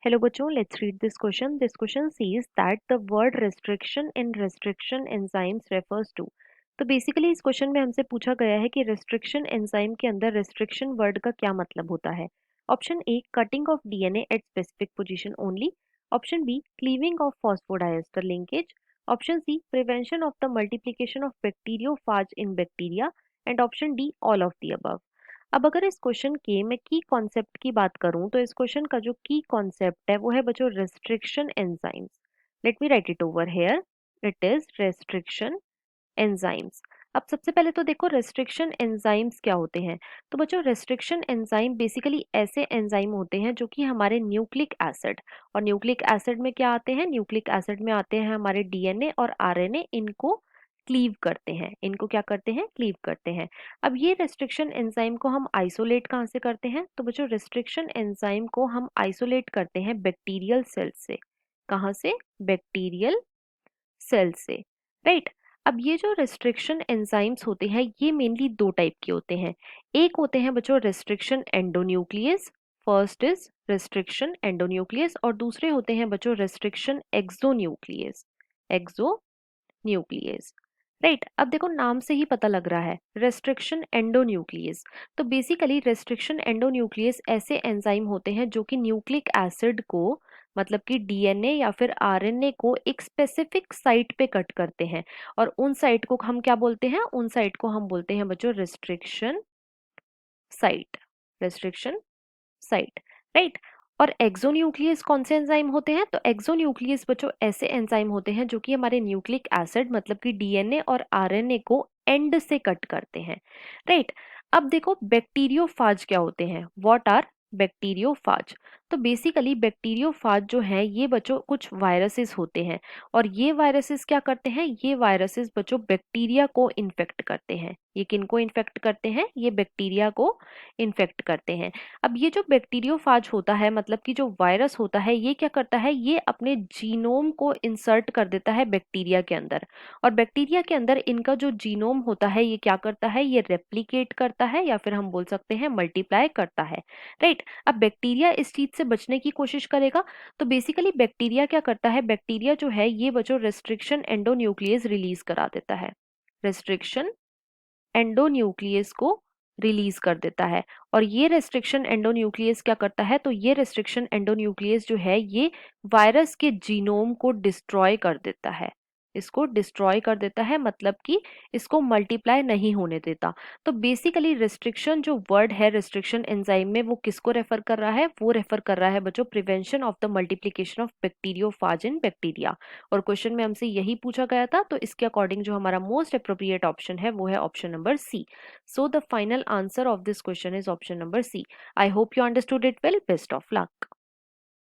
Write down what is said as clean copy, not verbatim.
Hello बच्चों, let's read this question. This question says that the word restriction in restriction enzymes refers to. तो basically इस question में हमसे पूछा गया है कि restriction enzyme के अंदर restriction word का क्या मतलब होता है. Option A cutting of DNA at specific position only. Option B cleaving of phosphodiester linkage. Option C prevention of the multiplication of bacteriophage in bacteria. And option D all of the above. अब अगर इस question के मैं की concept की बात करूं तो इस क्वेश्चन का जो की कॉन्सेप्ट है वो है बच्चों restriction enzymes. Let me right it over here. It is restriction enzymes. अब सबसे पहले तो देखो रेस्ट्रिक्शन एंजाइम्स क्या होते हैं. तो बच्चों रेस्ट्रिक्शन एंजाइम बेसिकली ऐसे एंजाइम होते हैं जो कि हमारे न्यूक्लिक एसिड और न्यूक्लिक एसिड में क्या आते हैं, न्यूक्लिक एसिड में आते हैं हमारे डीएनए और आरएनए. इनको क्लीव करते हैं, इनको क्या करते हैं, क्लीव करते हैं. अब ये रेस्ट्रिक्शन एंजाइम को हम आइसोलेट कहाँ से करते हैं, तो बच्चों रेस्ट्रिक्शन एंजाइम को हम आइसोलेट करते हैं बैक्टीरियल सेल्स से. कहाँ से, बैक्टीरियल सेल से, राइट. अब ये जो रेस्ट्रिक्शन एंजाइम्स होते हैं ये मेनली दो टाइप के होते हैं. एक होते हैं बच्चों restriction endonuclease. First is restriction endonuclease और दूसरे होते हैं बच्चों रेस्ट्रिक्शन एक्सोन्यूक्लियस. Exonuclease, right. अब देखो नाम से ही पता लग रहा है रेस्ट्रिक्शन एंडोन्यूक्लियस. तो बेसिकली रेस्ट्रिक्शन एंडोन्यूक्लियस ऐसे एंजाइम होते हैं जो कि न्यूक्लिक एसिड को मतलब कि डीएनए या फिर आरएनए को एक स्पेसिफिक साइट पे कट करते हैं. और उन साइट को हम क्या बोलते हैं, उन साइट को हम बोलते हैं बच्चों restriction site. Restriction site, right. और एक्सोन्यूक्लियस कौन से एंजाइम होते हैं, तो एक्सोन्यूक्लियस बच्चों ऐसे एंजाइम होते हैं जो कि हमारे न्यूक्लिक एसिड मतलब कि डीएनए और आरएनए को एंड से कट करते हैं, राइट. अब देखो बैक्टीरियोफाज क्या होते हैं, व्हाट आर बैक्टीरियोफाज. तो बेसिकली बैक्टीरियोफाज जो है ये बच्चों कुछ वायरसेस होते हैं. और ये वायरसेस क्या करते हैं, ये वायरसेस बच्चों बैक्टीरिया को इन्फेक्ट करते हैं. ये किनको इन्फेक्ट करते हैं, ये बैक्टीरिया को इन्फेक्ट करते हैं. अब ये जो बैक्टीरियोफाज होता है मतलब कि जो वायरस होता है ये क्या करता है, ये अपने जीनोम को इंसर्ट कर देता है बैक्टीरिया के अंदर. और बैक्टीरिया के अंदर इनका जो जीनोम होता है ये क्या करता है, ये रेप्लिकेट करता है या फिर हम बोल सकते हैं मल्टीप्लाई करता है, राइट. अब बैक्टीरिया इस चीज से बचने की कोशिश करेगा. तो बेसिकली बैक्टीरिया क्या करता है, बैक्टीरिया जो है ये बच्चों रेस्ट्रिक्शन एंडोन्यूक्लियस रिलीज करा देता है. रेस्ट्रिक्शन एंडोन्यूक्लियस को रिलीज कर देता है. और ये रेस्ट्रिक्शन एंडोन्यूक्लियस क्या करता है, तो ये रेस्ट्रिक्शन एंडोन्यूक्लियस जो है ये वायरस के जीनोम को डिस्ट्रॉय कर देता है. इसको डिस्ट्रॉय कर देता है मतलब कि इसको मल्टीप्लाई नहीं होने देता. तो बेसिकली रेस्ट्रिक्शन जो वर्ड है रेस्ट्रिक्शन एंजाइम में वो किसको रेफर कर रहा है, वो रेफर कर रहा है बच्चों prevention of the multiplication of bacteriophage in bacteria. और क्वेश्चन में हमसे यही पूछा गया था तो इसके अकॉर्डिंग जो हमारा मोस्ट अप्रोप्रिएट ऑप्शन है वो है option number C. So the final answer of this question is option number C. I hope you understood it well. Best of luck.